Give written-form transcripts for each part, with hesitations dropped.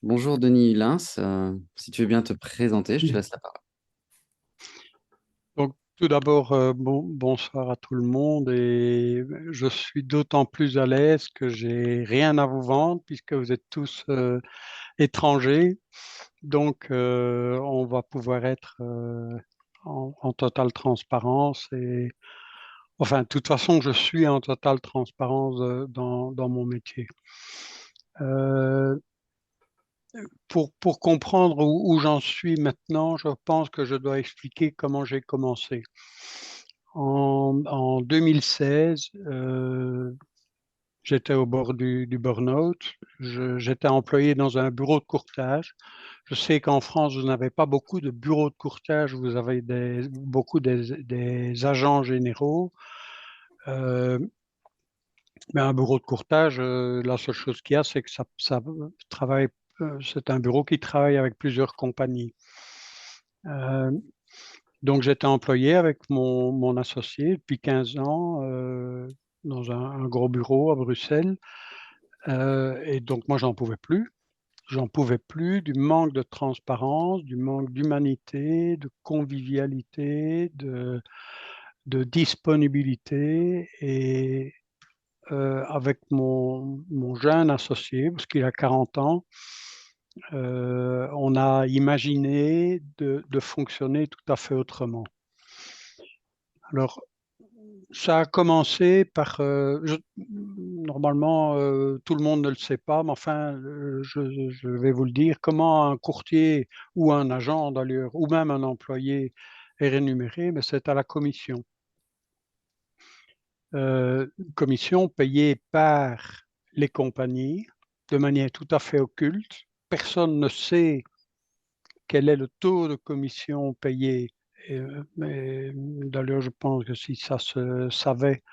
Bonjour Denis Hulins, si tu veux bien te présenter, je te laisse la parole. Donc, tout d'abord, bonsoir à tout le monde et je suis d'autant plus à l'aise que j'ai rien à vous vendre puisque vous êtes tous étrangers. Donc, on va pouvoir être en totale transparence et enfin, de toute façon, je suis en totale transparence dans mon métier. Euh, pour comprendre où j'en suis maintenant, je pense que je dois expliquer comment j'ai commencé. En 2016, j'étais au bord du burn-out. J'étais employé dans un bureau de courtage. Je sais qu'en France, vous n'avez pas beaucoup de bureaux de courtage, vous avez beaucoup des agents généraux. Euh, mais un bureau de courtage, la seule chose qu'il y a, c'est que ça travaille, c'est un bureau qui travaille avec plusieurs compagnies. Euh, Donc, j'étais employé avec mon associé depuis 15 ans dans un gros bureau à Bruxelles. Et donc, moi, j'en pouvais plus. J'en pouvais plus du manque de transparence, du manque d'humanité, de convivialité, de disponibilité. Et avec mon jeune associé, parce qu'il a 40 ans, on a imaginé de fonctionner tout à fait autrement. Alors, ça a commencé par, normalement, tout le monde ne le sait pas, mais enfin, je vais vous le dire, comment un courtier ou un agent d'ailleurs, ou même un employé est rémunéré, mais c'est à la commission. Commission payée par les compagnies de manière tout à fait occulte. Personne ne sait quel est le taux de commission payé. Mais d'ailleurs, je pense que si ça se savait,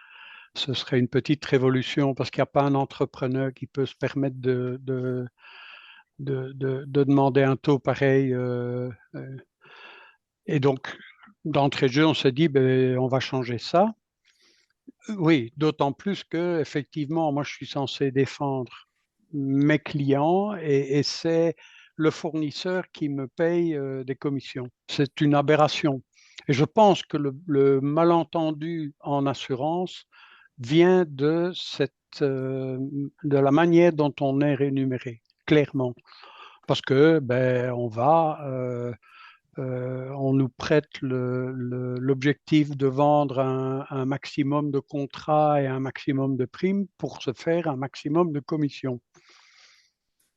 ce serait une petite révolution parce qu'il n'y a pas un entrepreneur qui peut se permettre de demander un taux pareil. Et donc, d'entrée de jeu, on s'est dit, ben, on va changer ça. Oui, d'autant plus que effectivement, moi, je suis censé défendre mes clients et c'est le fournisseur qui me paye des commissions. C'est une aberration. Et je pense que le malentendu en assurance vient de la manière dont on est rémunéré, clairement. Parce que ben, on nous prête l'objectif de vendre un maximum de contrats et un maximum de primes pour se faire un maximum de commissions.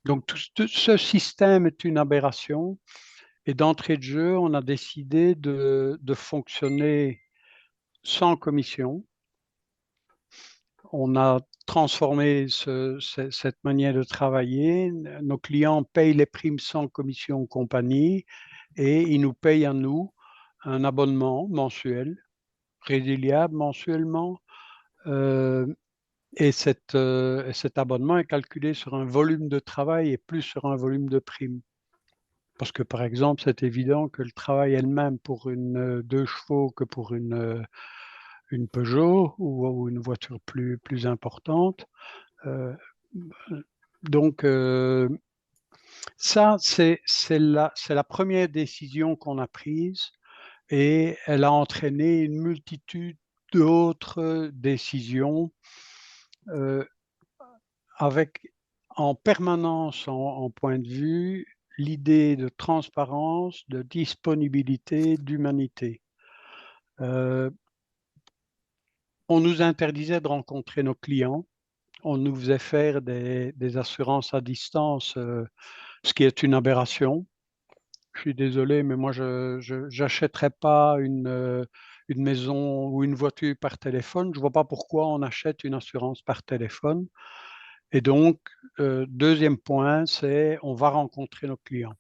Donc tout ce système est une aberration et d'entrée de jeu, on a décidé de fonctionner sans commission. On a transformé cette manière de travailler. Nos clients payent les primes sans commission compagnie et ils nous payent à nous un abonnement mensuel, résiliable mensuellement. Euh, cet abonnement est calculé sur un volume de travail et plus sur un volume de primes. Parce que, par exemple, c'est évident que le travail est le même pour une 2 chevaux que pour une Peugeot ou une voiture plus importante. Euh, donc, ça, c'est la première décision qu'on a prise et elle a entraîné une multitude d'autres décisions euh, avec en permanence en point de vue l'idée de transparence, de disponibilité, d'humanité. Euh, on nous interdisait de rencontrer nos clients, on nous faisait faire des assurances à distance, ce qui est une aberration. Je suis désolé, mais moi, je n'achèterais pas une maison ou une voiture par téléphone. Je ne vois pas pourquoi on achète une assurance par téléphone. Et donc, deuxième point, c'est on va rencontrer nos clients.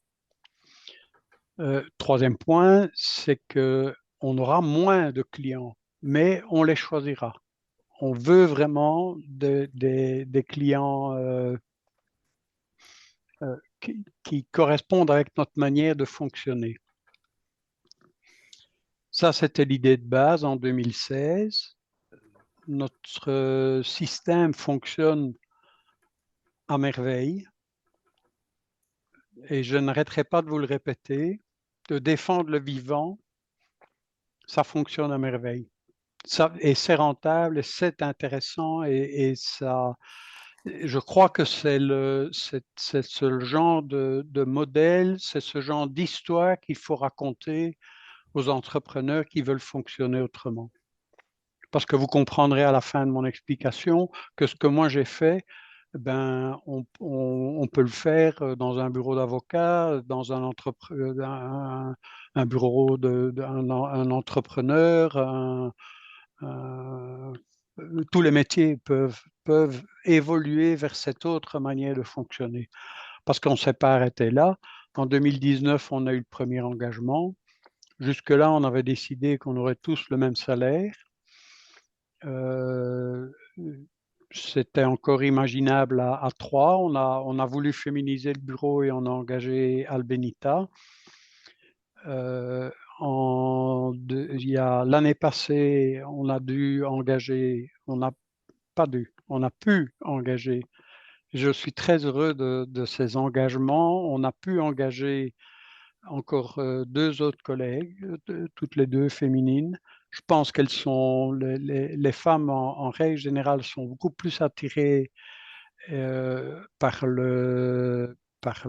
Troisième point, c'est que on aura moins de clients, mais on les choisira. On veut vraiment des clients qui correspondent avec notre manière de fonctionner. Ça, c'était l'idée de base en 2016. Notre système fonctionne à merveille. et je n'arrêterai pas de vous le répéter, de défendre le vivant, ça fonctionne à merveille. Ça, et c'est rentable, et c'est intéressant, et ça, je crois que c'est ce genre de modèle, c'est ce genre d'histoire qu'il faut raconter aux entrepreneurs qui veulent fonctionner autrement. Parce que vous comprendrez à la fin de mon explication que ce que moi j'ai fait, ben, on peut le faire dans un bureau d'avocat, dans un bureau d'un entrepreneur. Un- tous les métiers peuvent évoluer vers cette autre manière de fonctionner. Parce qu'on ne s'est pas arrêté là. En 2019, on a eu le premier engagement. Jusque-là, on avait décidé qu'on aurait tous le même salaire. Euh, C'était encore imaginable à trois. On a voulu féminiser le bureau et on a engagé Albenita. Euh, il y a l'année passée, on a dû engager, on n'a pas dû, on a pu engager. Je suis très heureux de ces engagements. On a pu engager encore deux autres collègues, toutes les deux féminines. Je pense qu'elles sont, les femmes en règle générale sont beaucoup plus attirées par le, par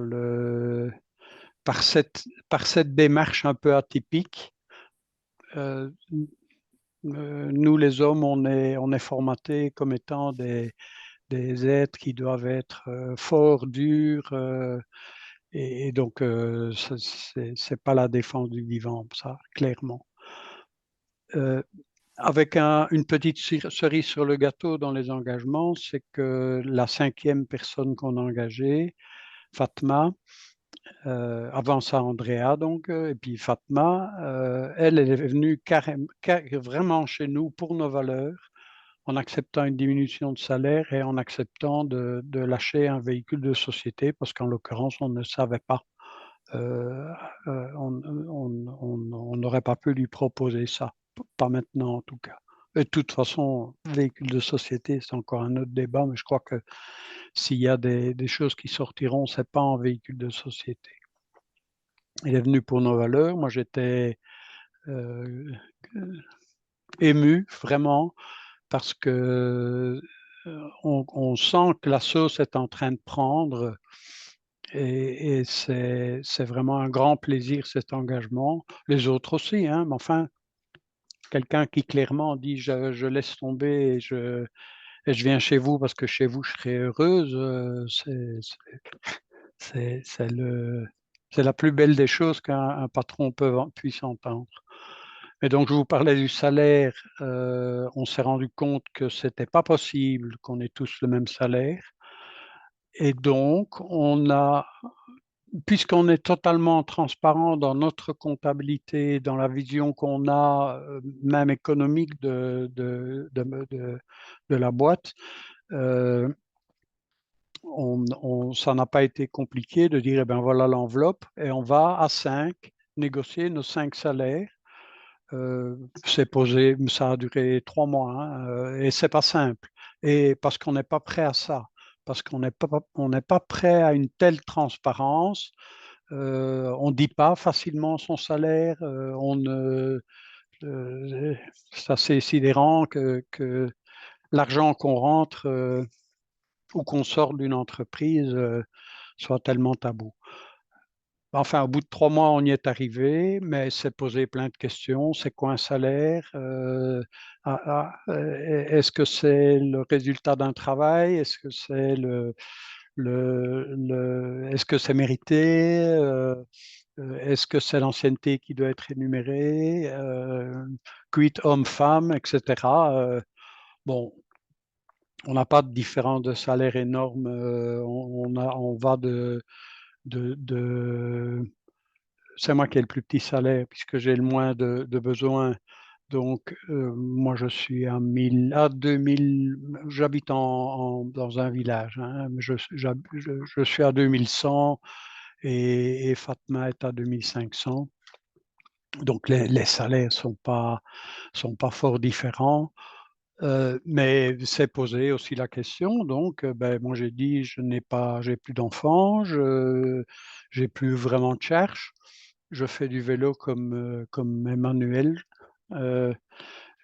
cette démarche un peu atypique. Euh, Nous, les hommes, on est formatés comme étant des êtres qui doivent être forts, durs, et donc c'est pas la défense du vivant, ça, clairement. Euh, Avec une petite cerise sur le gâteau dans les engagements, c'est que la cinquième personne qu'on a engagée, Fatma, avant ça Andrea donc, et puis Fatma, elle est venue vraiment chez nous pour nos valeurs, en acceptant une diminution de salaire et en acceptant de lâcher un véhicule de société, parce qu'en l'occurrence, on ne savait pas. Euh, on n'aurait pas pu lui proposer ça, pas maintenant en tout cas. Et de toute façon, véhicule de société, c'est encore un autre débat, mais je crois que s'il y a des choses qui sortiront, c'est pas en véhicule de société. Il est venu pour nos valeurs. Moi, j'étais euh, ému, vraiment, parce que on sent que la sauce est en train de prendre, et c'est vraiment un grand plaisir, cet engagement. Les autres aussi, hein, mais enfin, quelqu'un qui clairement dit je laisse tomber et je viens chez vous parce que chez vous je serai heureuse, c'est c'est la plus belle des choses qu'un patron puisse entendre. Et donc, je vous parlais du salaire. On s'est rendu compte que c'était pas possible qu'on ait tous le même salaire. Et donc, puisqu'on est totalement transparent dans notre comptabilité, dans la vision qu'on a, même économique de la boîte, euh, ça n'a pas été compliqué de dire, eh ben voilà l'enveloppe, et on va à 5 négocier nos 5 salaires. C'est posé, ça a duré 3 mois, hein, et c'est pas simple. Et parce qu'on n'est pas prêt à ça, parce on n'est pas prêt à une telle transparence. On ne dit pas facilement son salaire. C'est assez sidérant que l'argent qu'on rentre ou qu'on sort d'une entreprise soit tellement tabou. Enfin, au bout de 3 mois, on y est arrivé, mais c'est posé plein de questions. C'est quoi un salaire? Est-ce que c'est le résultat d'un travail? Est-ce que c'est est-ce que c'est mérité? Est-ce que c'est l'ancienneté qui doit être énumérée? Quid homme-femme, etc. Bon, on n'a pas de différence de salaire énorme. On va de c'est moi qui ai le plus petit salaire puisque j'ai le moins de besoins. Donc, moi, je suis à 1000, à 2000, j'habite dans un village, hein, mais je suis à 2100 et Fatma est à 2500. Donc, les salaires sont pas fort différents. Mais s'est posé aussi la question, donc ben, moi j'ai dit j'ai plus d'enfants, j'ai plus vraiment de charge, je fais du vélo comme Emmanuel, euh,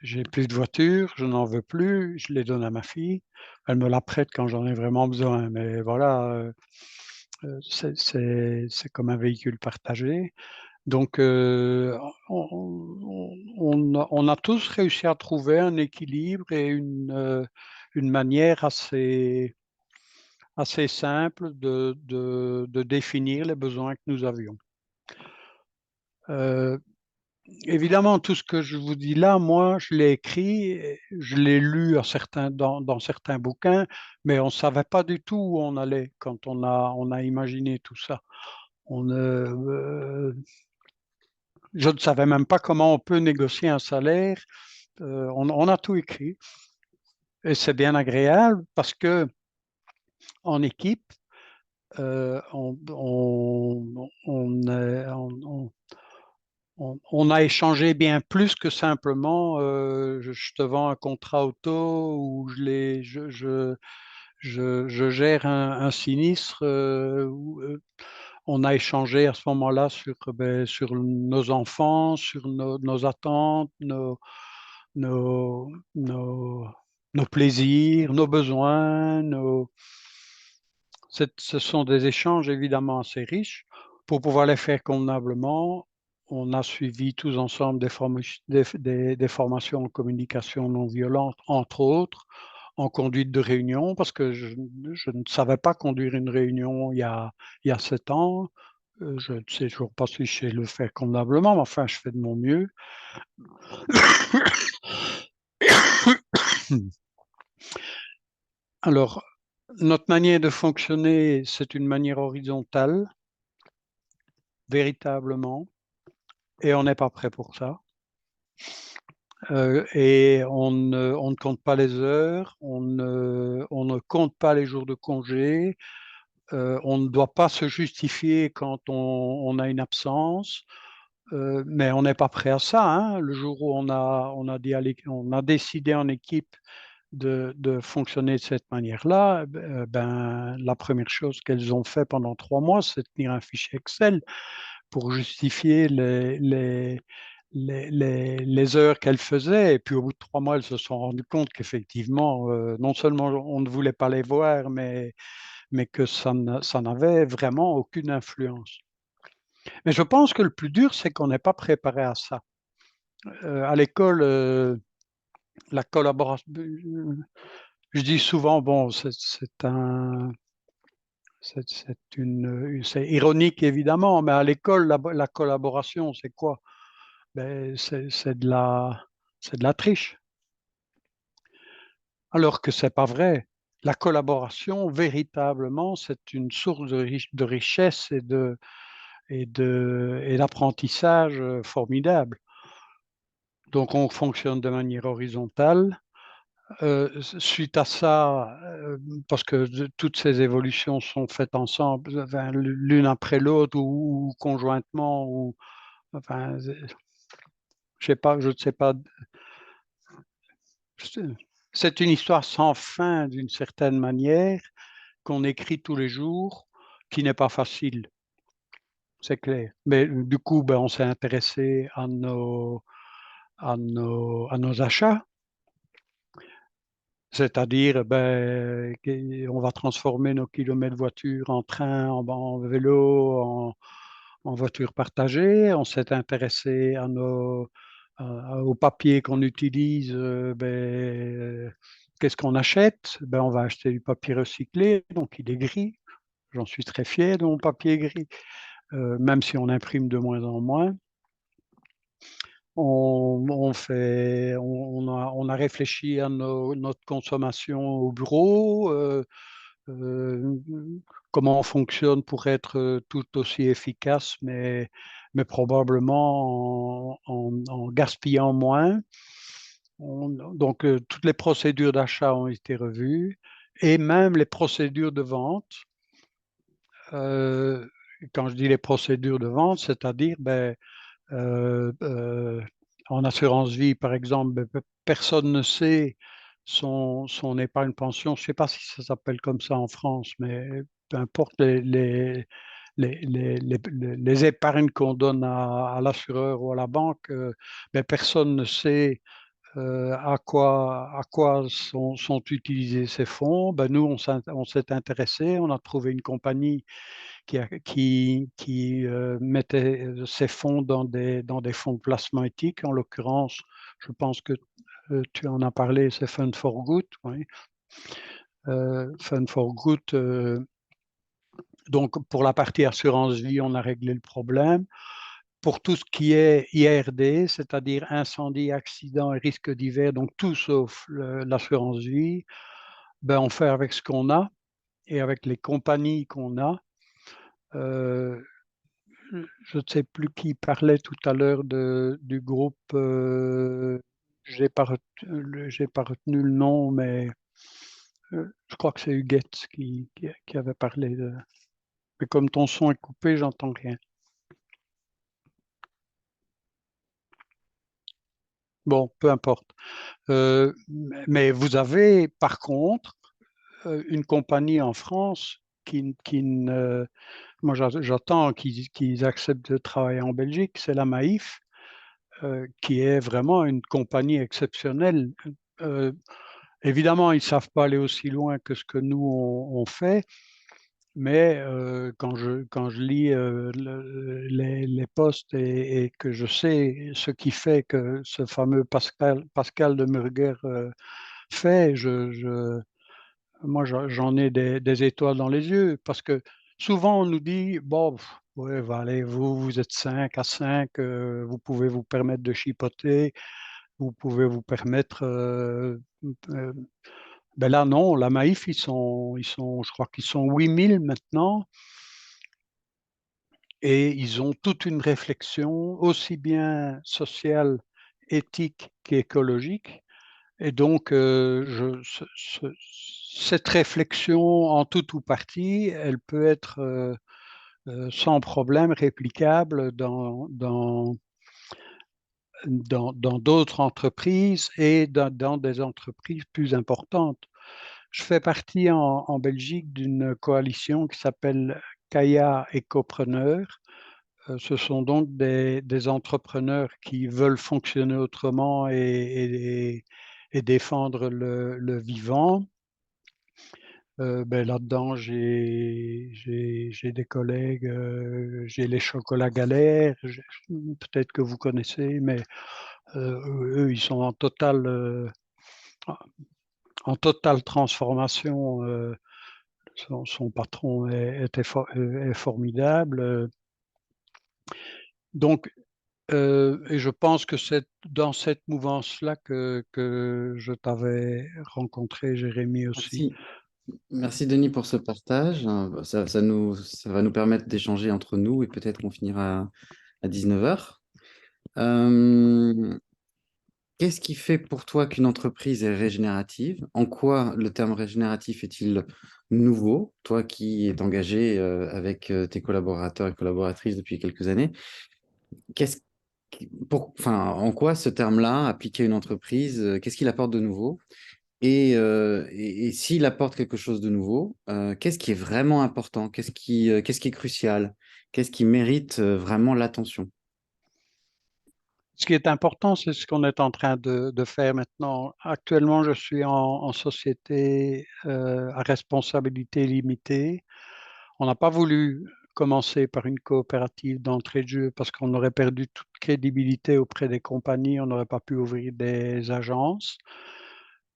j'ai plus de voiture, je n'en veux plus, je les donne à ma fille, elle me la prête quand j'en ai vraiment besoin, mais voilà, c'est comme un véhicule partagé. Donc, on a tous réussi à trouver un équilibre et une manière assez simple de définir les besoins que nous avions. Euh, Évidemment, tout ce que je vous dis là, moi, je l'ai écrit, je l'ai lu dans certains bouquins, mais on ne savait pas du tout où on allait quand on a imaginé tout ça. Je ne savais même pas comment on peut négocier un salaire. On a tout écrit et c'est bien agréable parce que en équipe, on a échangé bien plus que simplement je te vends un contrat auto ou je gère un sinistre. On a échangé à ce moment-là sur nos enfants, sur nos attentes, nos, nos, nos plaisirs, nos besoins. Ce sont des échanges évidemment assez riches. Pour pouvoir les faire convenablement, on a suivi tous ensemble des formations en communication non violente, entre autres, en conduite de réunion, parce que je ne savais pas conduire une réunion il y a 7 ans. Je ne sais toujours pas si je sais le faire convenablement, mais enfin, je fais de mon mieux. Alors, notre manière de fonctionner, c'est une manière horizontale, véritablement, et on n'est pas prêt pour ça. Et on ne compte pas les heures, on ne compte pas les jours de congé, on ne doit pas se justifier quand on a une absence, mais on n'est pas prêt à ça, hein. Le jour où on a décidé en équipe de fonctionner de cette manière-là, ben, la première chose qu'elles ont fait pendant 3 mois, c'est tenir un fichier Excel pour justifier les heures qu'elles faisaient. Et puis au bout de 3 mois, elles se sont rendues compte qu'effectivement, non seulement on ne voulait pas les voir, mais que ça n'avait vraiment aucune influence. Mais je pense que le plus dur, c'est qu'on n'est pas préparé à ça. À l'école, la collaboration, je dis souvent, bon, c'est ironique évidemment, mais à l'école, la collaboration, c'est quoi? Ben, c'est de la triche. Alors que c'est pas vrai. La collaboration, véritablement, c'est une source de richesse et d'apprentissage formidable. Donc, on fonctionne de manière horizontale. Suite à ça, parce que toutes ces évolutions sont faites ensemble, enfin, l'une après l'autre ou conjointement, ou enfin, je sais pas, je ne sais pas. C'est une histoire sans fin d'une certaine manière qu'on écrit tous les jours, qui n'est pas facile, c'est clair. Mais du coup, ben, on s'est intéressé à nos achats. C'est-à-dire, ben, on va transformer nos kilomètres voiture en train, en vélo, en voiture partagée. On s'est intéressé au papier qu'on utilise. Qu'est-ce qu'on achète? Ben, on va acheter du papier recyclé, donc il est gris. J'en suis très fier de mon papier gris, même si on imprime de moins en moins. On a réfléchi à notre consommation au bureau, euh, comment on fonctionne pour être tout aussi efficace, mais probablement en gaspillant moins. Donc, toutes les procédures d'achat ont été revues et même les procédures de vente. Euh, Quand je dis les procédures de vente, c'est-à-dire, ben, euh, euh, en assurance vie, par exemple, personne ne sait son épargne pension. Je ne sais pas si ça s'appelle comme ça en France, mais peu importe les épargnes qu'on donne à l'assureur ou à la banque, mais personne ne sait à quoi sont utilisés ces fonds. Ben, nous, on s'est intéressé, on a trouvé une compagnie qui mettait ces fonds dans des fonds de placement éthique. En l'occurrence, je pense que tu en as parlé, c'est Fund for Good. Oui. Fund for Good. Donc, pour la partie assurance vie, on a réglé le problème. Pour tout ce qui est IRD, c'est-à-dire incendie, accident et risques divers, donc tout sauf l'assurance vie, ben on fait avec ce qu'on a et avec les compagnies qu'on a. Je ne sais plus qui parlait tout à l'heure du groupe, j'ai pas retenu le nom, mais je crois que c'est Huguette qui avait parlé de... Mais comme ton son est coupé, j'entends rien. Bon, peu importe. Mais vous avez par contre une compagnie en France qui ne... Moi, j'attends qu'ils acceptent de travailler en Belgique, c'est la Maïf, qui est vraiment une compagnie exceptionnelle. Euh, Évidemment, ils ne savent pas aller aussi loin que ce que nous, on fait, mais quand je lis les posts et que je sais ce qui fait que ce fameux Pascal de Murger fait, moi, j'en ai des étoiles dans les yeux parce que souvent, on nous dit, bon, ouais, bah, allez, vous êtes 5 à 5, vous pouvez vous permettre de chipoter, vous pouvez vous permettre... euh, ben là, non, la Maïf, je crois qu'ils sont 8000 maintenant et ils ont toute une réflexion aussi bien sociale, éthique qu'écologique. Et donc, cette réflexion en tout ou partie, elle peut être sans problème réplicable dans d'autres entreprises et dans des entreprises plus importantes. Je fais partie en Belgique d'une coalition qui s'appelle Kaya Ecopreneurs. Ce sont donc des entrepreneurs qui veulent fonctionner autrement et défendre le vivant. Ben, là-dedans, j'ai des collègues, j'ai les chocolats galères, peut-être que vous connaissez, mais eux, ils sont en totale transformation. Son patron est formidable. Donc, et je pense que c'est dans cette mouvance-là que je t'avais rencontré, Jérémy aussi. Merci. Merci Denis pour ce partage. Ça va nous permettre d'échanger entre nous et peut-être qu'on finira à 19h. Qu'est-ce qui fait pour toi qu'une entreprise est régénérative? En quoi le terme régénératif est-il nouveau? Toi qui es engagé avec tes collaborateurs et collaboratrices depuis quelques années, qu'est-ce enfin, en quoi ce terme-là, appliqué à une entreprise, qu'est-ce qu'il apporte de nouveau? Et s'il apporte quelque chose de nouveau, qu'est-ce qui est vraiment important? Qu'est-ce qui est crucial? Qu'est-ce qui mérite vraiment l'attention? Ce qui est important, c'est ce qu'on est en train de faire maintenant. Actuellement, je suis en société à responsabilité limitée. On n'a pas voulu commencer par une coopérative d'entrée de jeu parce qu'on aurait perdu toute crédibilité auprès des compagnies, on n'aurait pas pu ouvrir des agences.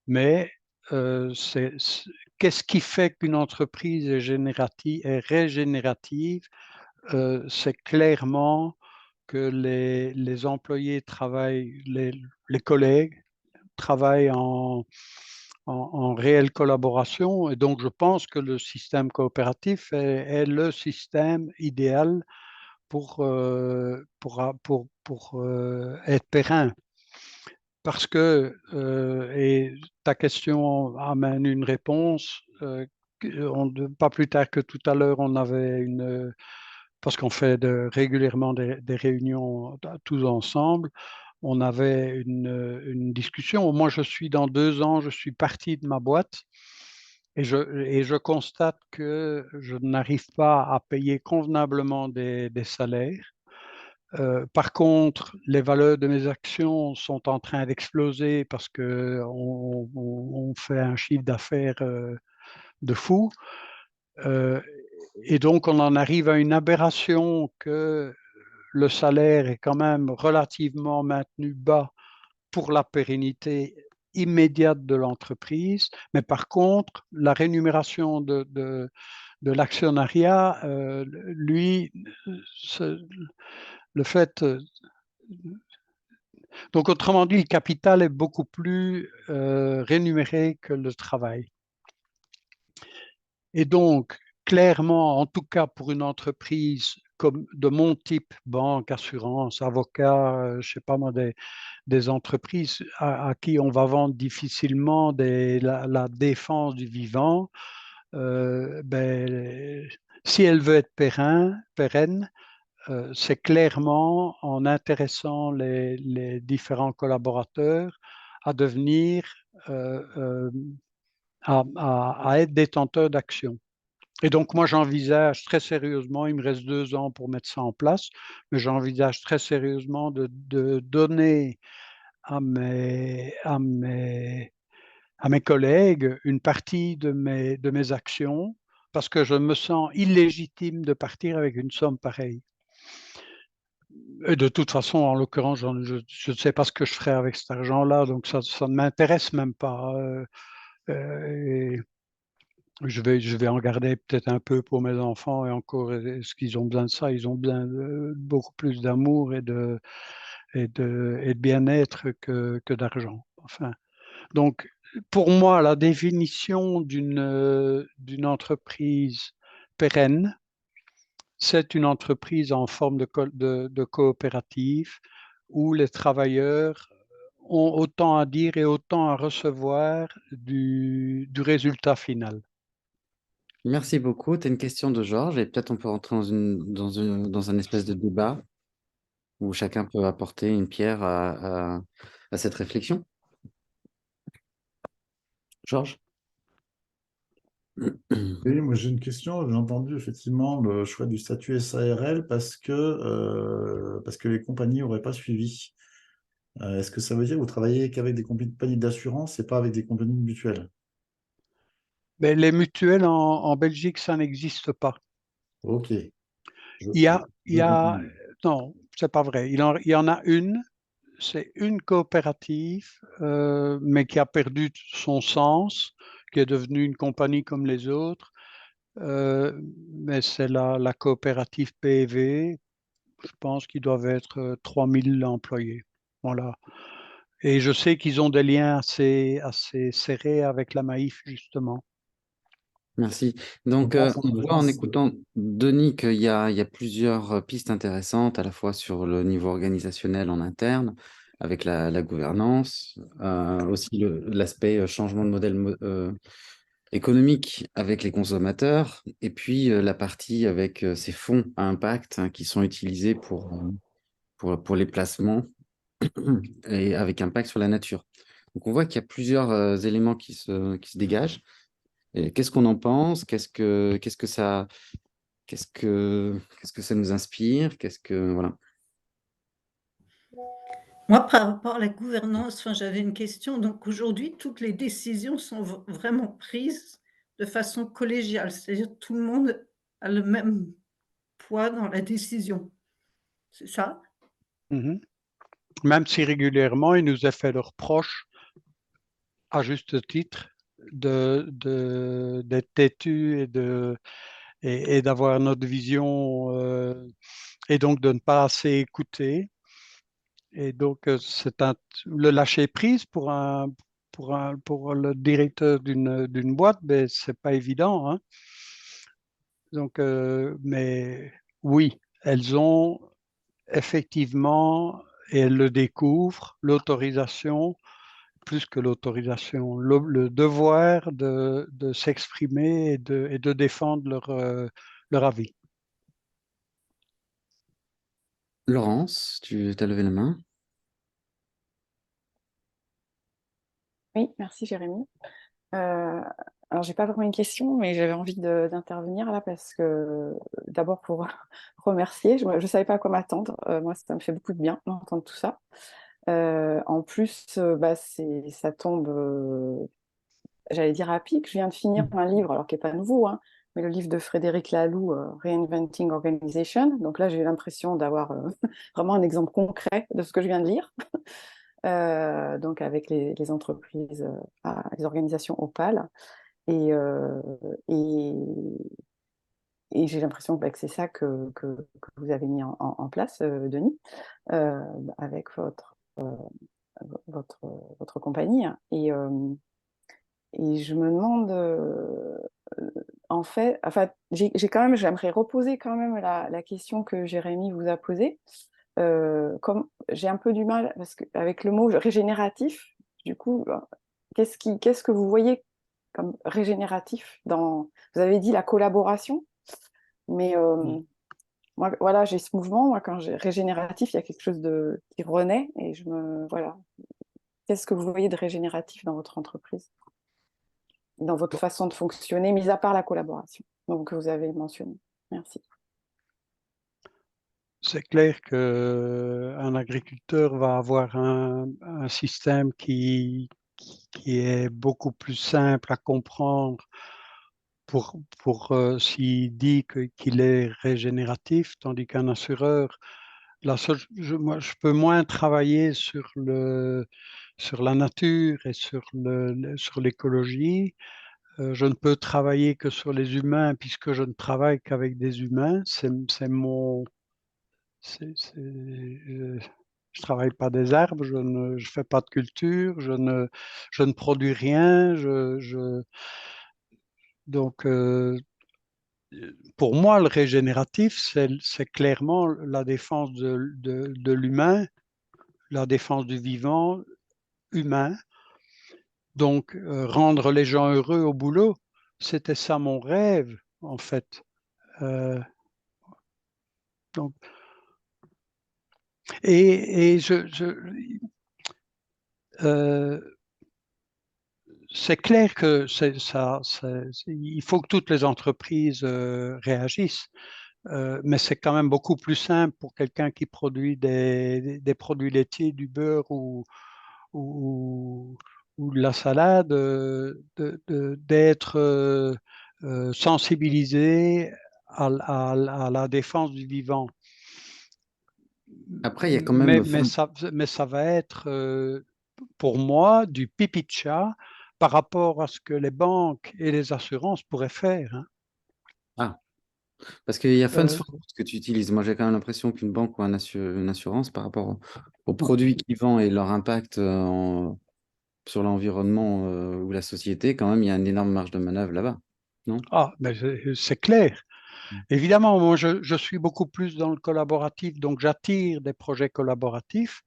Mais qu'est-ce qui fait qu'une entreprise est régénérative? C'est clairement que les employés travaillent, les collègues travaillent en réelle collaboration. Et donc, je pense que le système coopératif est le système idéal pour être périn. Parce que, et ta question amène une réponse, pas plus tard que tout à l'heure, on avait parce qu'on fait régulièrement des réunions tous ensemble, on avait une discussion. Moi, je suis dans 2 ans, je suis parti de ma boîte et je constate que je n'arrive pas à payer convenablement des salaires. Par contre, les valeurs de mes actions sont en train d'exploser parce qu'on fait un chiffre d'affaires de fou. Euh, et donc, on en arrive à une aberration que le salaire est quand même relativement maintenu bas pour la pérennité immédiate de l'entreprise. Mais par contre, la rémunération de l'actionnariat, lui, le fait. Donc, autrement dit, le capital est beaucoup plus rémunéré que le travail. Et donc, clairement, en tout cas pour une entreprise comme de mon type, banque, assurance, avocat, je sais pas moi, des entreprises à qui on va vendre difficilement la défense du vivant, ben, si elle veut être pérenne, c'est clairement en intéressant les différents collaborateurs à devenir, à être détenteurs d'actions. Et donc, moi, j'envisage très sérieusement, il me reste 2 ans pour mettre ça en place, mais j'envisage très sérieusement de donner à mes collègues une partie de mes actions parce que je me sens illégitime de partir avec une somme pareille. Et de toute façon, en l'occurrence, je ne sais pas ce que je ferai avec cet argent-là, donc ça ne m'intéresse même pas. Et je vais en garder peut-être un peu pour mes enfants et encore, est-ce qu'ils ont besoin de ça? Ils ont besoin de beaucoup plus d'amour et de bien-être que d'argent. Enfin, donc, pour moi, la définition d'une entreprise pérenne, c'est une entreprise en forme de coopérative où les travailleurs ont autant à dire et autant à recevoir du résultat final. Merci beaucoup. Tu as une question de Georges et peut-être on peut rentrer dans un espèce de débat où chacun peut apporter une pierre à cette réflexion. Georges? Oui, moi j'ai une question. J'ai entendu effectivement le choix du statut SARL parce que les compagnies n'auraient pas suivi. Est-ce que ça veut dire que vous travaillez qu'avec des compagnies d'assurance et pas avec des compagnies mutuelles? Mais les mutuelles en Belgique, ça n'existe pas. Ok, je, Il y a, il y je comprends a, mieux. non, c'est pas vrai. Il y en a une, c'est une coopérative, mais qui a perdu son sens, qui est devenue une compagnie comme les autres. Mais c'est la coopérative PEV. Je pense qu'ils doivent être 3000 employés. Voilà. Et je sais qu'ils ont des liens assez serrés avec la Maïf, justement. Merci. Donc, Comment ça on se voit en passe? écoutant Denis qu'il y a plusieurs pistes intéressantes, à la fois sur le niveau organisationnel en interne, avec la gouvernance, aussi l'aspect changement de modèle économique avec les consommateurs, et puis la partie avec ces fonds à impact hein, qui sont utilisés pour les placements et avec impact sur la nature. Donc, on voit qu'il y a plusieurs éléments qui se dégagent. Et qu'est-ce qu'on en pense? Qu'est-ce que ça nous inspire? Voilà. Moi, par rapport à la gouvernance, enfin, j'avais une question. Donc aujourd'hui, toutes les décisions sont vraiment prises de façon collégiale, c'est-à-dire tout le monde a le même poids dans la décision. C'est ça? Mhm. Même si régulièrement, il nous est fait le reproche, à juste titre, d'être têtu et d'avoir notre vision et donc de ne pas assez écouter. Et donc, le lâcher prise pour le directeur d'une boîte, ben, c'est pas évident, hein. Donc, mais oui, elles ont effectivement, et elles le découvrent, l'autorisation, plus que l'autorisation, le devoir de s'exprimer et de défendre leur avis. Laurence, tu as levé la main. Oui, merci Jérémy. Alors, j'ai pas vraiment une question, mais j'avais envie d'intervenir là parce que d'abord pour remercier, je ne savais pas à quoi m'attendre. Moi, ça me fait beaucoup de bien d'entendre tout ça. En plus, bah, ça tombe, j'allais dire à pic. Je viens de finir un livre, alors qui n'est pas nouveau, hein, mais le livre de Frédéric Laloux, Reinventing Organization. Donc là, j'ai eu l'impression d'avoir vraiment un exemple concret de ce que je viens de lire. Donc avec les entreprises, les organisations opales. Et, euh, et, et j'ai l'impression que c'est ça que vous avez mis en place, Denis, euh, avec votre, votre compagnie. Et je me demande, en fait, enfin, j'aimerais reposer quand même la question que Jérémy vous a posée. Comme j'ai un peu du mal parce que, avec le mot régénératif, du coup, qu'est-ce que vous voyez comme régénératif dans... Vous avez dit la collaboration, mais moi, voilà, j'ai ce mouvement. Moi, quand j'ai régénératif, il y a quelque chose qui renaît et voilà. Qu'est-ce que vous voyez de régénératif dans votre entreprise, dans votre façon de fonctionner, mis à part la collaboration, donc, que vous avez mentionné? Merci. C'est clair qu'un agriculteur va avoir un système qui est beaucoup plus simple à comprendre s'il dit qu'il est régénératif, tandis qu'un assureur, moi, je peux moins travailler sur la nature et sur l'écologie. Je ne peux travailler que sur les humains puisque je ne travaille qu'avec des humains. C'est mon... je travaille pas des arbres, je fais pas de culture, je ne produis rien. Donc, pour moi, le régénératif, c'est clairement la défense de l'humain, la défense du vivant humain. Donc, rendre les gens heureux au boulot, c'était ça mon rêve, en fait. Euh, donc, et euh, c'est clair que il faut que toutes les entreprises réagissent, mais c'est quand même beaucoup plus simple pour quelqu'un qui produit des produits laitiers, du beurre ou, ou de la salade, d'être sensibilisé à la défense du vivant. Après, il y a quand même... Mais ça va être, pour moi, du pipi de chat par rapport à ce que les banques et les assurances pourraient faire. Hein. Ah, parce qu'il y a Funds Euh, for Good que tu utilises. Moi, j'ai quand même l'impression qu'une banque ou une assurance, par rapport aux produits qu'ils vendent et leur impact sur l'environnement ou la société, quand même, il y a une énorme marge de manœuvre là-bas, non? mais c'est clair. Évidemment, moi, je suis beaucoup plus dans le collaboratif, donc j'attire des projets collaboratifs.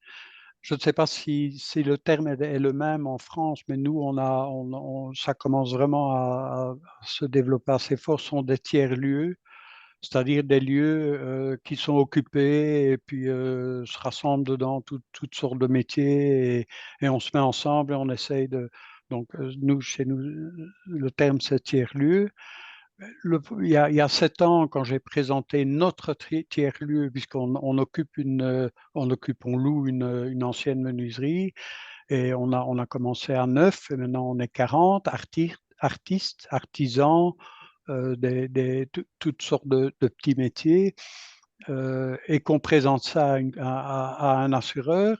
Je ne sais pas si le terme est le même en France, mais nous, ça commence vraiment à se développer assez fort, ce sont des tiers-lieux, c'est-à-dire des lieux qui sont occupés et puis se rassemblent dedans toutes sortes de métiers et on se met ensemble et on essaye de... Donc, chez nous, le terme, c'est tiers-lieu. Il y a 7 ans, quand j'ai présenté notre tiers-lieu, puisqu'on on loue une ancienne menuiserie, et on a commencé à 9, et maintenant on est 40 artistes, artisans, toutes sortes de petits métiers, et qu'on présente ça à un assureur,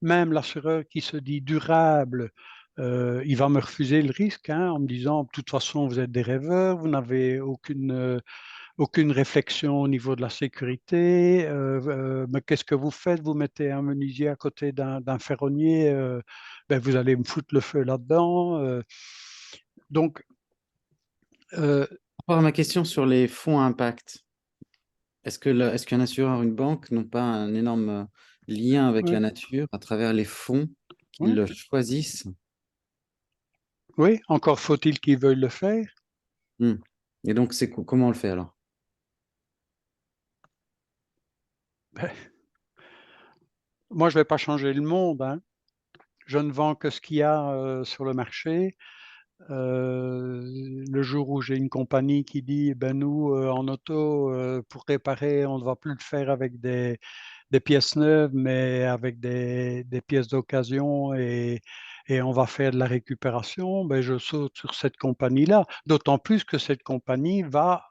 même l'assureur qui se dit durable, il va me refuser le risque en me disant, de toute façon, vous êtes des rêveurs, vous n'avez aucune réflexion au niveau de la sécurité, mais qu'est-ce que vous faites? Vous mettez un menuisier à côté d'un ferronnier, ben vous allez me foutre le feu là-dedans. Donc, Par rapport à ma question sur les fonds à impact, est-ce qu'un assureur ou une banque n'ont pas un énorme lien avec la ouais, nature à travers les fonds ouais, qu'ils choisissent? oui, encore faut-il qu'ils veuillent le faire. Hmm. Et donc, comment on le fait alors? Ben, moi, je ne vais pas changer le monde, hein. je ne vends que ce qu'il y a sur le marché. Le jour où j'ai une compagnie qui dit, ben nous, en auto, pour réparer, on ne va plus le faire avec des pièces neuves, mais avec des pièces d'occasion et on va faire de la récupération, ben je saute sur cette compagnie-là. D'autant plus que cette compagnie va,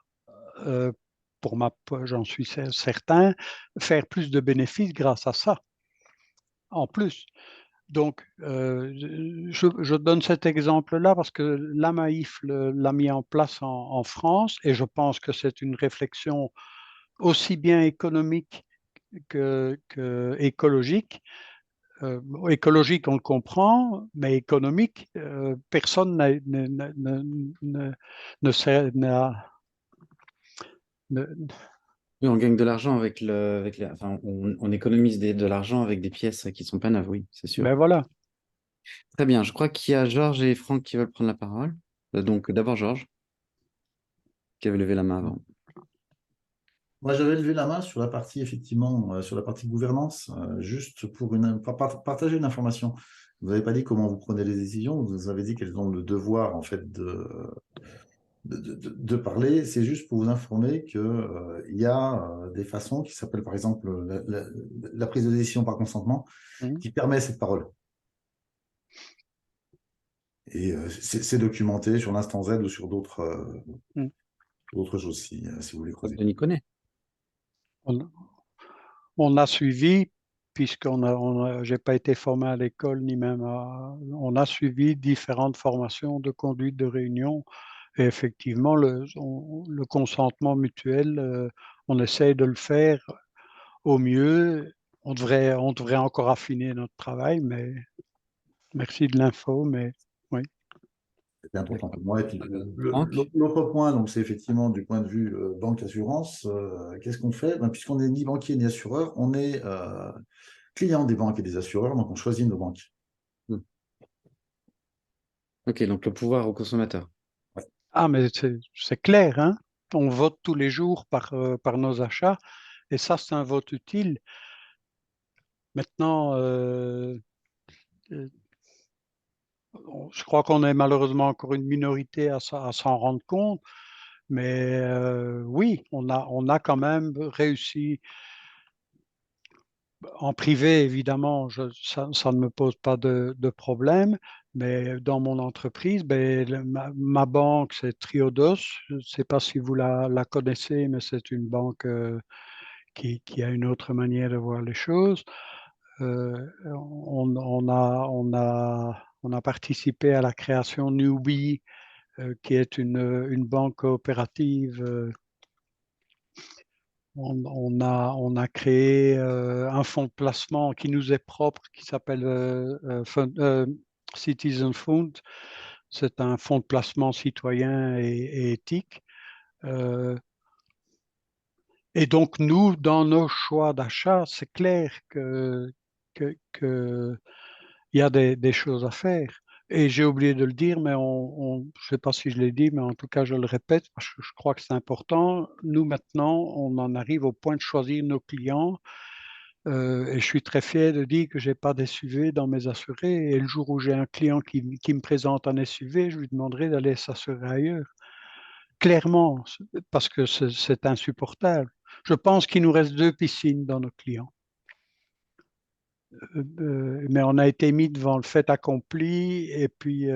j'en suis certain, faire plus de bénéfices grâce à ça, en plus. Donc, je donne cet exemple-là parce que la Maïf l'a mis en place en France et je pense que c'est une réflexion aussi bien économique que écologique. Écologique, on le comprend, mais économique, personne ne- Oui, on gagne de l'argent enfin, on économise de l'argent avec des pièces qui sont pas neuves, oui, c'est sûr. ben voilà. Très bien, je crois qu'il y a Georges et Franck qui veulent prendre la parole. Donc d'abord Georges, qui avait levé la main avant. Moi, j'avais levé la main sur la partie, effectivement, sur la partie gouvernance, juste pour partager une information. Vous n'avez pas dit comment vous prenez les décisions, vous avez dit qu'elles ont le devoir, en fait, de parler. C'est juste pour vous informer qu'il y a des façons qui s'appellent, par exemple, la prise de décision par consentement, qui permet cette parole. Et c'est documenté sur l'instant Z ou sur d'autres choses, si vous voulez creuser. Denis connaît. On a suivi, j'ai pas été formé à l'école ni même on a suivi différentes formations de conduite de réunion et effectivement le consentement mutuel, on essaye de le faire au mieux. On devrait encore affiner notre travail, mais merci de l'info, mais oui. C'était important pour moi. Et puis, Franck, l'autre point, donc, c'est effectivement du point de vue banque-assurance. Qu'est-ce qu'on fait? Ben, puisqu'on n'est ni banquier ni assureur, on est client des banques et des assureurs, donc on choisit nos banques. ok, donc le pouvoir au consommateur. Ah, mais c'est clair, hein? On vote tous les jours par nos achats et ça, c'est un vote utile. Maintenant, je crois qu'on est malheureusement encore une minorité à s'en rendre compte, mais oui, on a quand même réussi. En privé, évidemment, ça ne me pose pas de problème, mais dans mon entreprise, ben, ma banque, c'est Triodos. Je ne sais pas si vous la connaissez, mais c'est une banque qui a une autre manière de voir les choses. On a participé à la création Newbie, qui est une banque coopérative. On a créé un fonds de placement qui nous est propre, qui s'appelle Citizen Fund. C'est un fonds de placement citoyen et éthique. Et donc, nous, dans nos choix d'achat, c'est clair que il y a des choses à faire. Et j'ai oublié de le dire, mais je ne sais pas si je l'ai dit, mais en tout cas, je le répète parce que je crois que c'est important. Nous, maintenant, on en arrive au point de choisir nos clients. Et je suis très fier de dire que je n'ai pas d'SUV dans mes assurés. Et le jour où j'ai un client qui me présente un SUV, je lui demanderai d'aller s'assurer ailleurs. Clairement, parce que c'est insupportable. Je pense qu'il nous reste 2 piscines dans nos clients. Mais on a été mis devant le fait accompli et puis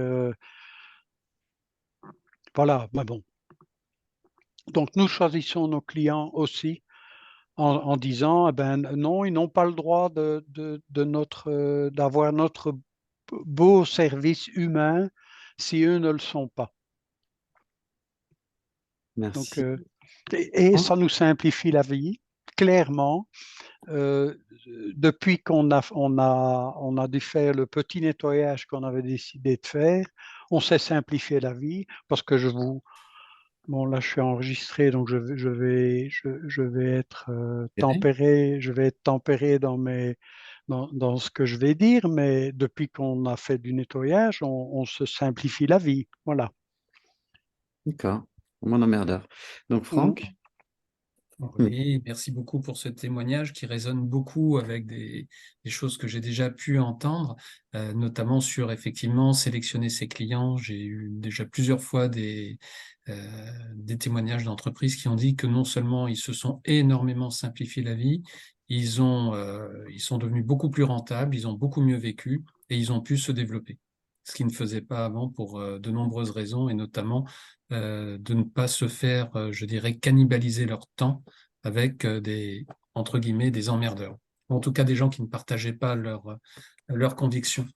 voilà, mais bon. Donc nous choisissons nos clients aussi en disant, eh ben non, ils n'ont pas le droit d'avoir notre beau service humain si eux ne le sont pas. Donc, Merci. et ça nous simplifie la vie, clairement. Depuis qu'on a dû faire le petit nettoyage qu'on avait décidé de faire, on s'est simplifié la vie parce que bon là je suis enregistré donc je vais être tempéré, dans ce que je vais dire, mais depuis qu'on a fait du nettoyage, on se simplifie la vie, voilà. D'accord. Mon emmerdeur. Donc Mhm. Franck, Oui, merci beaucoup pour ce témoignage qui résonne beaucoup avec des choses que j'ai déjà pu entendre, notamment sur effectivement sélectionner ses clients. J'ai eu déjà plusieurs fois des témoignages d'entreprises qui ont dit que non seulement ils se sont énormément simplifié la vie, ils sont devenus beaucoup plus rentables, ils ont beaucoup mieux vécu et ils ont pu se développer. Ce qu'ils ne faisaient pas avant pour de nombreuses raisons et notamment de ne pas se faire, je dirais, cannibaliser leur temps avec entre guillemets, des emmerdeurs. En tout cas, des gens qui ne partageaient pas leurs convictions.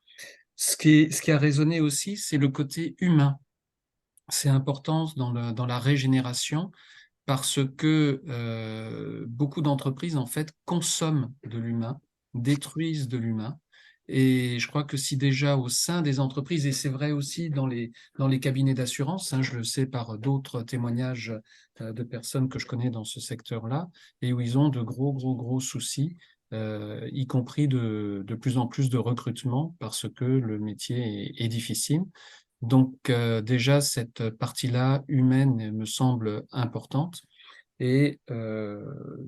Ce qui a résonné aussi, c'est le côté humain. C'est important dans la régénération parce que beaucoup d'entreprises, en fait, consomment de l'humain, détruisent de l'humain. Et je crois que si déjà au sein des entreprises, et c'est vrai aussi dans les cabinets d'assurance, hein, je le sais par d'autres témoignages de personnes que je connais dans ce secteur-là, et où ils ont de gros soucis, y compris de plus en plus de recrutement, parce que le métier est difficile. Donc déjà, cette partie-là humaine me semble importante. Et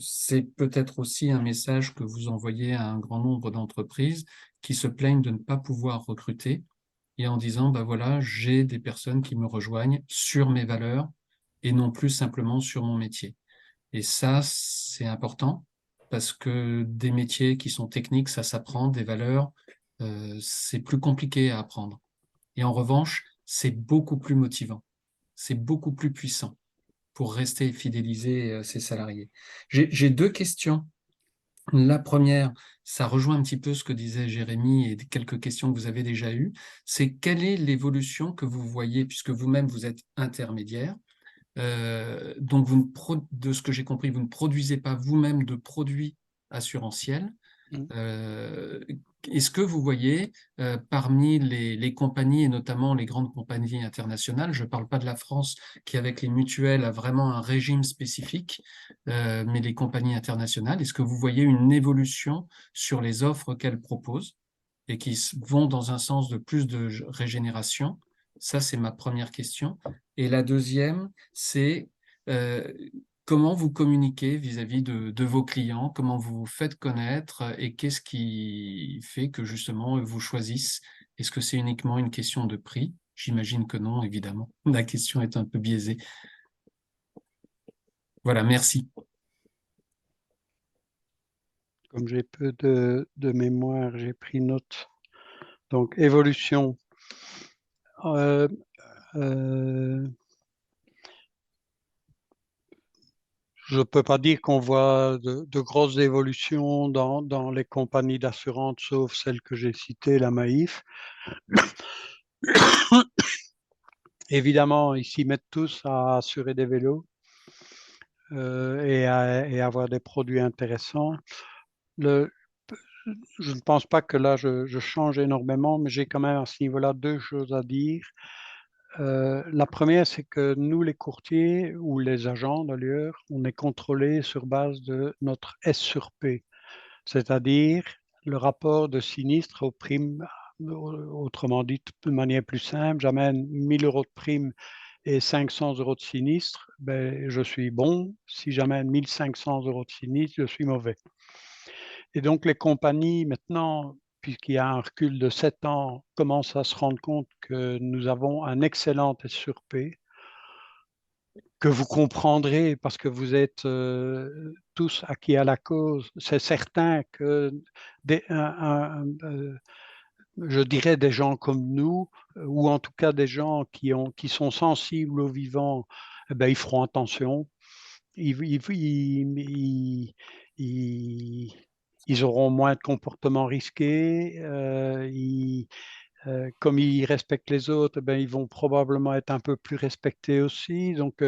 c'est peut-être aussi un message que vous envoyez à un grand nombre d'entreprises qui se plaignent de ne pas pouvoir recruter et en disant, bah voilà, j'ai des personnes qui me rejoignent sur mes valeurs et non plus simplement sur mon métier. Et ça, c'est important parce que des métiers qui sont techniques, ça s'apprend, des valeurs, c'est plus compliqué à apprendre. Et en revanche, c'est beaucoup plus motivant, c'est beaucoup plus puissant pour rester et fidéliser ses salariés. J'ai deux questions. La première, ça rejoint un petit peu ce que disait Jérémy et quelques questions que vous avez déjà eues. C'est quelle est l'évolution que vous voyez, puisque vous-même vous êtes intermédiaire. Donc, de ce que j'ai compris, vous ne produisez pas vous-même de produits assurantiels. Est-ce que vous voyez parmi les compagnies, et notamment les grandes compagnies internationales, je ne parle pas de la France qui avec les mutuelles a vraiment un régime spécifique, mais les compagnies internationales, est-ce que vous voyez une évolution sur les offres qu'elles proposent et qui vont dans un sens de plus de régénération? Ça, c'est ma première question. Et la deuxième, c'est comment vous communiquez vis-à-vis de vos clients, comment vous vous faites connaître et qu'est-ce qui fait que justement ils vous choisissent? Est-ce que c'est uniquement une question de prix? J'imagine que non, évidemment. La question est un peu biaisée. Voilà, merci. Comme j'ai peu de mémoire, j'ai pris note. Donc, évolution. Je ne peux pas dire qu'on voit de grosses évolutions dans les compagnies d'assurance, sauf celles que j'ai citées, la Maïf. Évidemment, ils s'y mettent tous à assurer des vélos et avoir des produits intéressants. Je ne pense pas que là, je change énormément, mais j'ai quand même à ce niveau-là deux choses à dire. La première, c'est que nous, les courtiers ou les agents d'ailleurs, on est contrôlés sur base de notre S sur P, c'est-à-dire le rapport de sinistre aux primes. Autrement dit, de manière plus simple, j'amène 1000 euros de prime et 500 euros de sinistre, ben, je suis bon. Si j'amène 1500 euros de sinistre, je suis mauvais. Et donc les compagnies, maintenant, puisqu'il y a un recul de 7 ans, commencent à se rendre compte que nous avons un excellent S sur P, que vous comprendrez parce que vous êtes tous acquis à la cause. C'est certain que je dirais des gens comme nous, ou en tout cas des gens qui sont sensibles au vivant, eh ben, ils feront attention. Ils auront moins de comportements risqués. Comme ils respectent les autres, ben, ils vont probablement être un peu plus respectés aussi. Donc,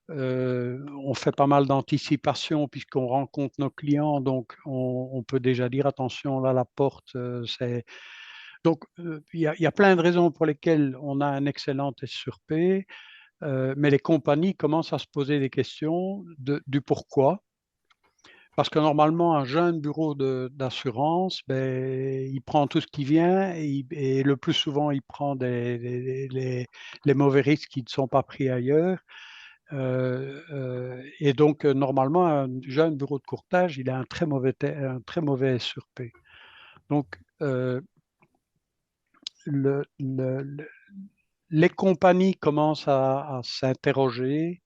on fait pas mal d'anticipation puisqu'on rencontre nos clients. Donc, on peut déjà dire attention, là, la porte, c'est. Donc, il y a plein de raisons pour lesquelles on a un excellent S sur P, mais les compagnies commencent à se poser des questions du pourquoi. Parce que normalement, un jeune bureau d'assurance, ben, il prend tout ce qui vient et le plus souvent, il prend les mauvais risques qui ne sont pas pris ailleurs. Et donc, normalement, déjà, un bureau de courtage, il a un très mauvais SURP. Donc, les compagnies commencent à s'interroger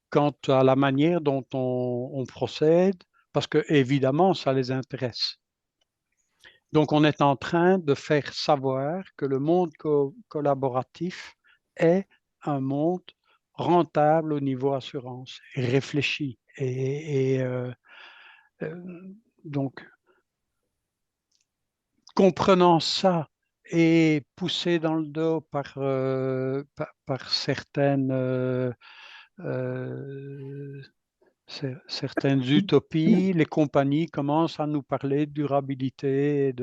quant à la manière dont on procède, parce que évidemment, ça les intéresse. Donc, on est en train de faire savoir que le monde collaboratif est un monde rentable au niveau assurance, et réfléchi. Donc, comprenant ça et poussé dans le dos par certaines utopies, les compagnies commencent à nous parler de durabilité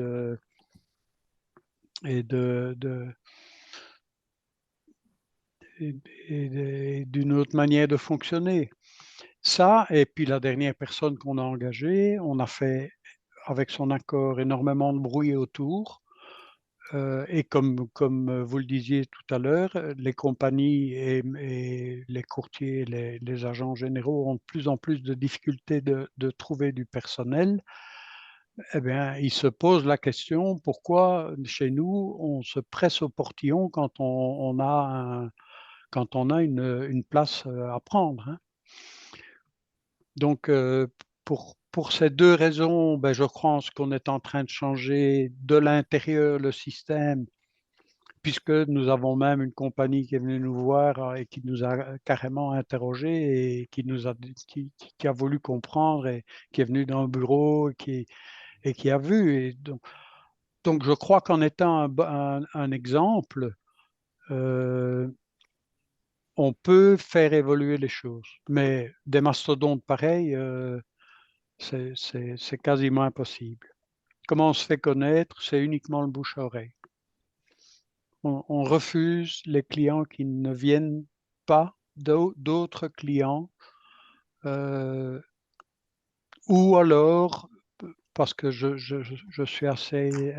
et d'une autre manière de fonctionner. Ça, et puis la dernière personne qu'on a engagée, on a fait, avec son accord, énormément de bruit autour. Et comme vous le disiez tout à l'heure, les compagnies et les courtiers, les agents généraux ont de plus en plus de difficultés de trouver du personnel. Eh bien, ils se posent la question, pourquoi chez nous, on se presse au portillon quand on a une place à prendre, hein. Donc, pour ces deux raisons, ben, je pense qu'on est en train de changer de l'intérieur le système, puisque nous avons même une compagnie qui est venue nous voir et qui nous a carrément interrogés et qui a voulu comprendre et qui est venu dans le bureau et qui a vu. Et donc, je crois qu'en étant un exemple, on peut faire évoluer les choses. Mais des mastodontes pareils, c'est quasiment impossible. Comment on se fait connaître? C'est uniquement le bouche à oreille. On refuse les clients qui ne viennent pas d'autres clients, ou alors, parce que je suis assez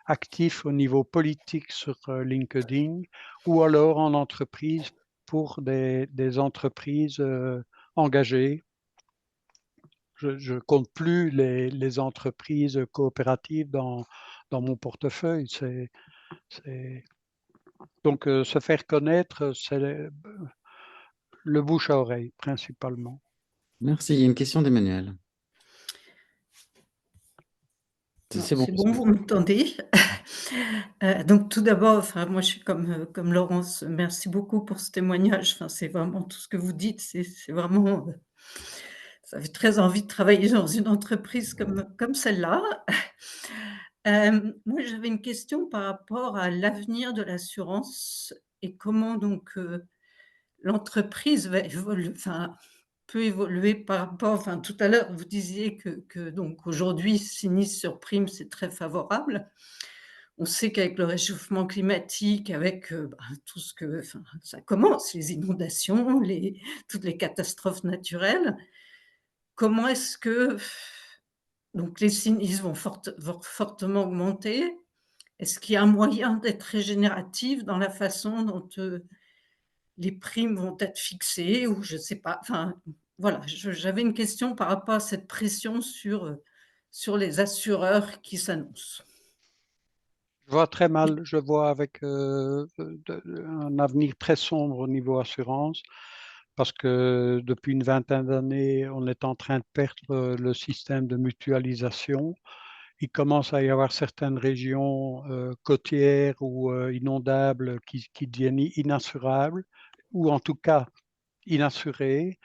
actif au niveau politique sur LinkedIn, ou alors en entreprise pour des entreprises engagées. Je ne compte plus les entreprises coopératives dans mon portefeuille. Donc, se faire connaître, c'est le bouche à oreille, principalement. Merci. Il y a une question d'Emmanuel. C'est bon. C'est bon, vous m'entendez? Donc tout d'abord, enfin, moi je suis comme Laurence, merci beaucoup pour ce témoignage. Enfin, c'est vraiment tout ce que vous dites, c'est vraiment, ça fait très envie de travailler dans une entreprise comme celle-là. Moi j'avais une question par rapport à l'avenir de l'assurance et comment donc l'entreprise va peut évoluer par rapport, enfin tout à l'heure vous disiez que donc aujourd'hui sinistre sur prime c'est très favorable. On sait qu'avec le réchauffement climatique, avec tout ce que, enfin, ça commence, les inondations, toutes les catastrophes naturelles. Comment est-ce que donc les sinistres vont fortement augmenter? Est-ce qu'il y a un moyen d'être régénératif dans la façon dont les primes vont être fixées ou je ne sais pas. Enfin, voilà, j'avais une question par rapport à cette pression sur les assureurs qui s'annoncent. Je vois très mal, je vois avec un avenir très sombre au niveau assurance, parce que depuis une vingtaine d'années, on est en train de perdre le système de mutualisation. Il commence à y avoir certaines régions côtières ou inondables qui deviennent inassurables, ou en tout cas inassurées.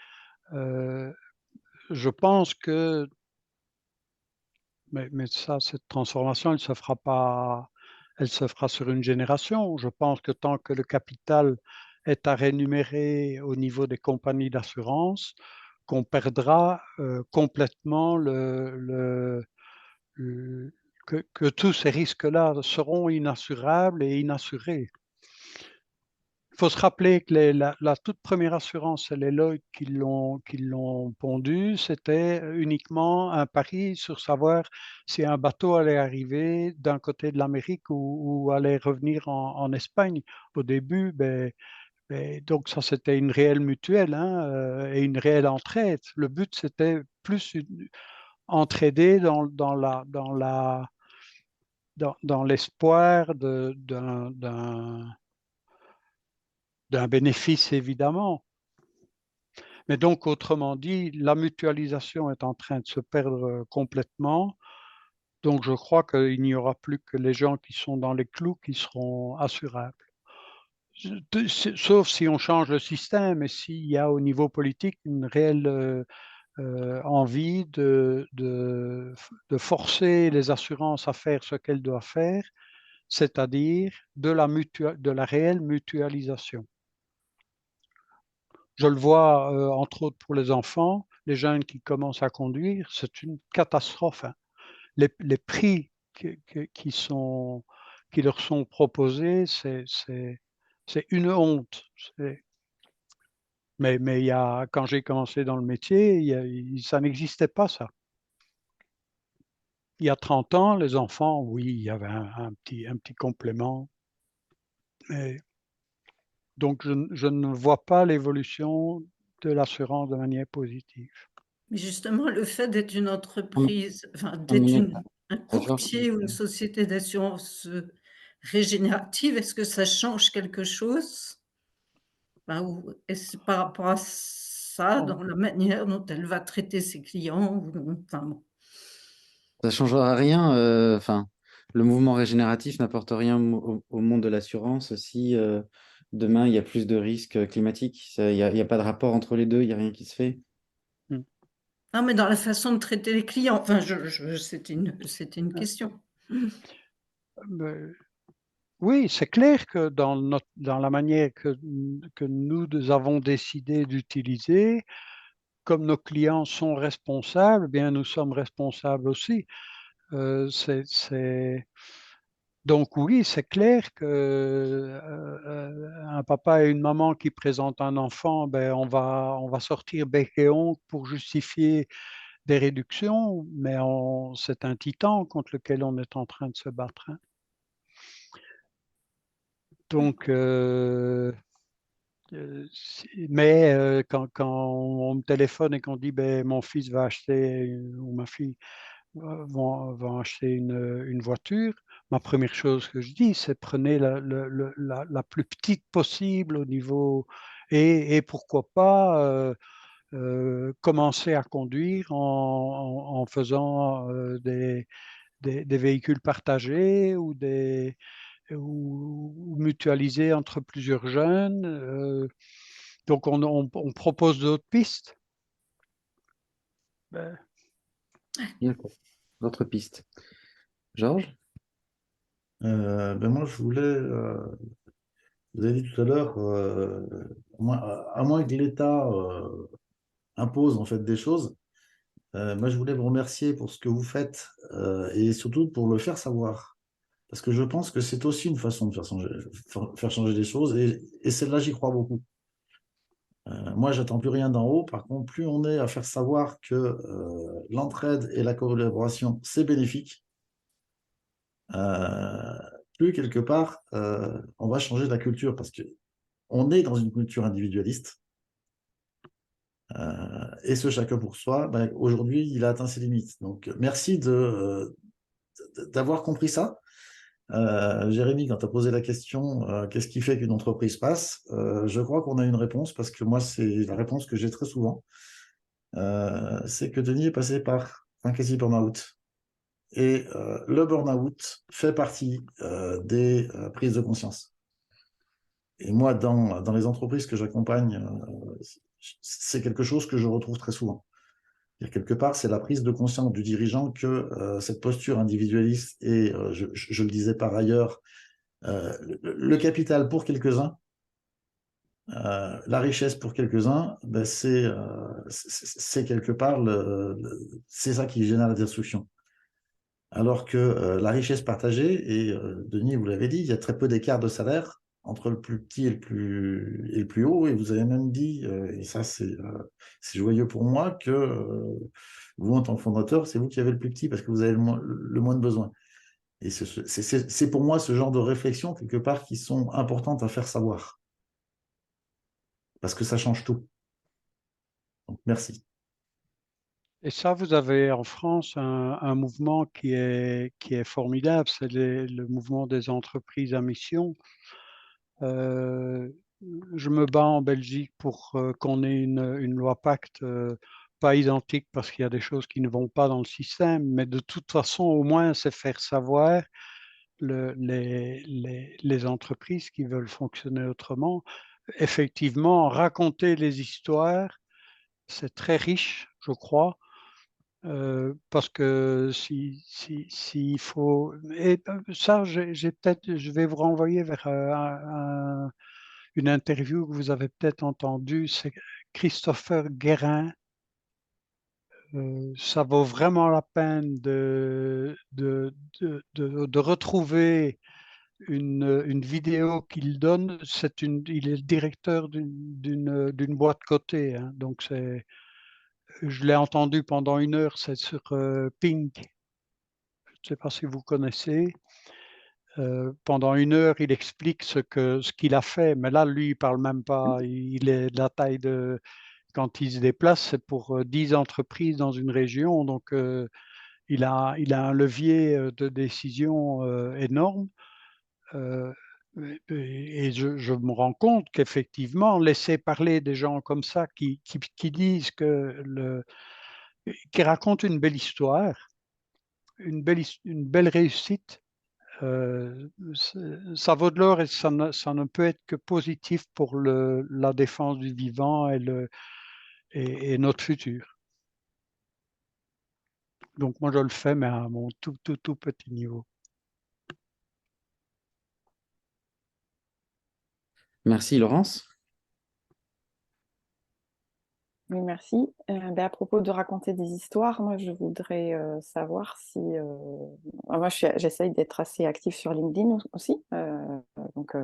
Je pense que, mais ça, cette transformation, elle se fera sur une génération. Je pense que tant que le capital est à rémunérer au niveau des compagnies d'assurance, qu'on perdra complètement que tous ces risques-là seront inassurables et inassurés. Il faut se rappeler que la toute première assurance, c'est les Lloyd's qui l'ont pondue. C'était uniquement un pari sur savoir si un bateau allait arriver d'un côté de l'Amérique ou allait revenir en Espagne. Au début, ben, Et donc ça, c'était une réelle mutuelle, hein, et une réelle entraide. Le but, c'était plus entraider dans l'espoir d'un bénéfice, évidemment. Mais donc, autrement dit, la mutualisation est en train de se perdre complètement. Donc, je crois qu'il n'y aura plus que les gens qui sont dans les clous qui seront assurables. Sauf si on change le système et s'il y a au niveau politique une réelle envie de forcer les assurances à faire ce qu'elles doivent faire, c'est-à-dire de la réelle mutualisation. Je le vois, entre autres pour les enfants, les jeunes qui commencent à conduire, c'est une catastrophe, hein. Les prix qui leur sont proposés, c'est une honte. Mais quand j'ai commencé dans le métier, ça n'existait pas, ça. Il y a 30 ans, les enfants, oui, il y avait un petit complément. Mais, donc, je ne vois pas l'évolution de l'assurance de manière positive. Mais justement, le fait d'être une entreprise, enfin, Un d'être minute, un Georges. courtier ou une société d'assurance régénérative, est-ce que ça change quelque chose? Enfin, ou est-ce par rapport à ça, dans la manière dont elle va traiter ses clients enfin, bon. Ça ne changera rien. Enfin, le mouvement régénératif n'apporte rien au monde de l'assurance si demain il y a plus de risques climatiques. Il n'y a pas de rapport entre les deux, il n'y a rien qui se fait. Non, mais dans la façon de traiter les clients, enfin, c'était une question. Oui, c'est clair que dans la manière que nous avons décidé d'utiliser, comme nos clients sont responsables, bien nous sommes responsables aussi. Donc oui, c'est clair que un papa et une maman qui présentent un enfant, ben on va sortir bec et ongle pour justifier des réductions, mais c'est un titan contre lequel on est en train de se battre, hein. Donc, mais quand on me téléphone et qu'on dit ben, mon fils va acheter ou ma fille va acheter une voiture, ma première chose que je dis, c'est prenez la plus petite possible au niveau et pourquoi pas commencer à conduire en faisant des véhicules partagés ou mutualisés entre plusieurs jeunes. Donc, on propose d'autres pistes. Ben, D'accord. D'autres pistes. Georges? Ben moi, je voulais, vous avez dit tout à l'heure, à moins que l'État impose en fait des choses, moi je voulais vous remercier pour ce que vous faites et surtout pour le faire savoir. Parce que je pense que c'est aussi une façon de faire changer les choses et celle-là, j'y crois beaucoup. Moi, j'attends plus rien d'en haut. Par contre, plus on est à faire savoir que l'entraide et la collaboration, c'est bénéfique, plus quelque part, on va changer la culture parce qu'on est dans une culture individualiste. Et ce chacun pour soi, ben, aujourd'hui, il a atteint ses limites. Donc, merci d'avoir compris ça. Jérémy, quand tu as posé la question, qu'est-ce qui fait qu'une entreprise passe? Je crois qu'on a une réponse parce que moi, c'est la réponse que j'ai très souvent. C'est que Denis est passé par un quasi burn-out. Et le burn-out fait partie des prises de conscience. Et moi, dans les entreprises que j'accompagne, c'est quelque chose que je retrouve très souvent. Et quelque part, c'est la prise de conscience du dirigeant que cette posture individualiste et, je le disais par ailleurs, le capital pour quelques-uns, la richesse pour quelques-uns, ben c'est quelque part, c'est ça qui génère la destruction. Alors que la richesse partagée, et Denis, vous l'avez dit, il y a très peu d'écart de salaire entre le plus petit et le plus haut, et vous avez même dit, et ça c'est joyeux pour moi, que vous, en tant que fondateur, c'est vous qui avez le plus petit parce que vous avez le moins de besoins. Et c'est pour moi ce genre de réflexion, quelque part, qui sont importantes à faire savoir. parce que ça change tout. Donc, merci. Et ça, vous avez en France un mouvement qui est formidable, c'est le mouvement des entreprises à mission. Je me bats en Belgique pour qu'on ait une loi Pacte pas identique parce qu'il y a des choses qui ne vont pas dans le système, mais de toute façon, au moins, c'est faire savoir les entreprises qui veulent fonctionner autrement. Effectivement, raconter les histoires, c'est très riche, je crois. Parce que s'il faut. Et ça, je vais vous renvoyer vers une interview que vous avez peut-être entendue. C'est Christopher Guérin. Ça vaut vraiment la peine de retrouver une vidéo qu'il donne. Il est le directeur d'une boîte cotée. Hein, donc, je l'ai entendu pendant 1 heure, c'est sur Pink. Je ne sais pas si vous connaissez. Pendant 1 heure, il explique ce qu'il a fait, mais là, lui, il ne parle même pas. Il est de la taille de. Quand il se déplace, c'est pour 10 entreprises dans une région, donc il a un levier de décision énorme. Et je me rends compte qu'effectivement, laisser parler des gens comme ça qui disent qui racontent une belle histoire, une belle réussite, ça vaut de l'or et ça ne peut être que positif pour la défense du vivant et notre futur. Donc moi je le fais, mais à mon tout petit niveau. Merci, Laurence. Oui, merci. À propos de raconter des histoires, moi, je voudrais savoir si... moi, j'essaye d'être assez active sur LinkedIn aussi, donc,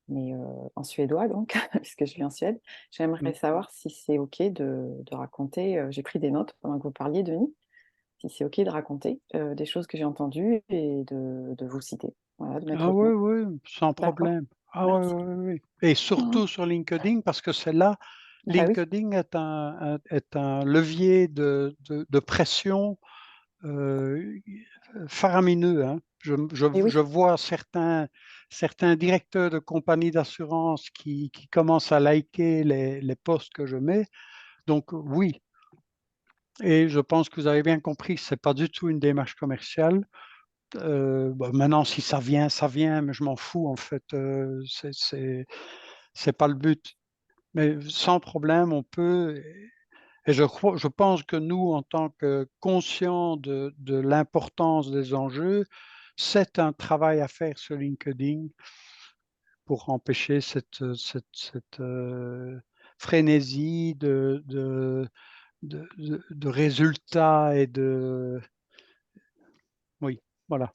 mais en suédois, donc, puisque je vis en Suède. J'aimerais savoir si c'est OK de raconter... j'ai pris des notes pendant que vous parliez, Denis. Si c'est OK de raconter des choses que j'ai entendues et de vous citer. Voilà, de mettre Ah votre oui, nom. oui, sans D'accord. problème. Ah oui, Merci. oui, oui. Et surtout sur LinkedIn, parce que c'est là, Bah oui. LinkedIn est un levier de pression faramineux. Hein. Et oui. Je vois certains directeurs de compagnies d'assurance qui commencent à liker les posts que je mets. Donc oui, et je pense que vous avez bien compris que ce n'est pas du tout une démarche commerciale. Maintenant, si ça vient, ça vient, mais je m'en fous en fait. C'est pas le but. Mais sans problème, on peut. Et je pense que nous, en tant que conscients de l'importance des enjeux, c'est un travail à faire sur LinkedIn pour empêcher cette frénésie de résultats et de... Oui, voilà.